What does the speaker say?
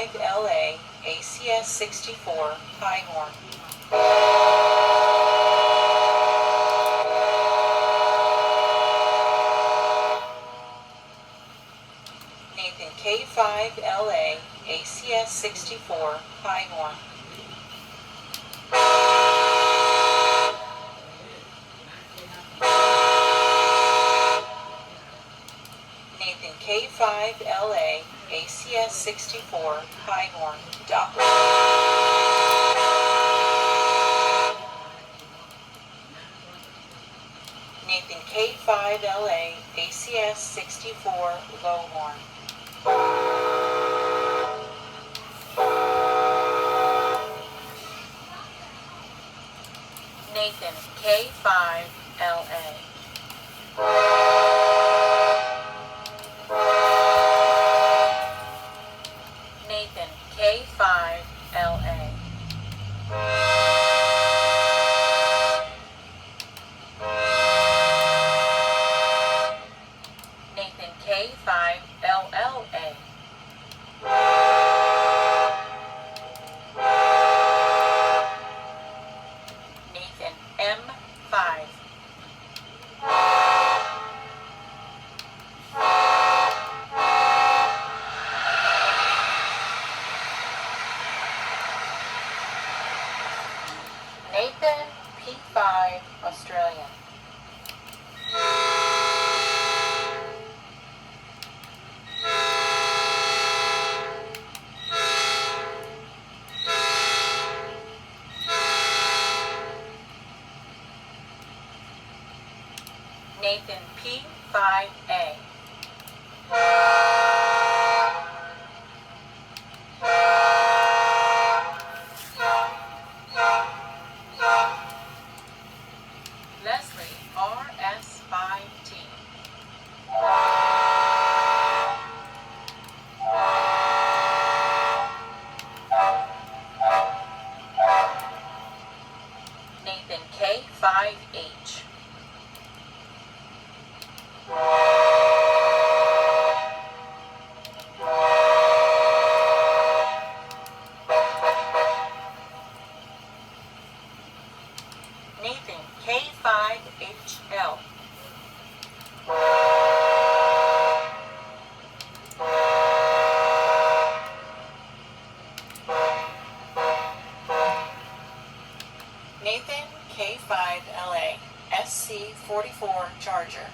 K5LA ACS 64 Highhorn. Nathan K5LA ACS 64 Highhorn. Nathan K5LA ACS 64 Highhorn. Doppler. Nathan K5LA ACS 64 Lowhorn. Nathan K5LA. Nathan K5LA. Nathan K5LLA. Nathan M5. Nathan P5 Australian. Nathan P5A. Leslie RS5T. Nathan K5H. Nathan K5HL. Nathan K5LA SC44 Charger.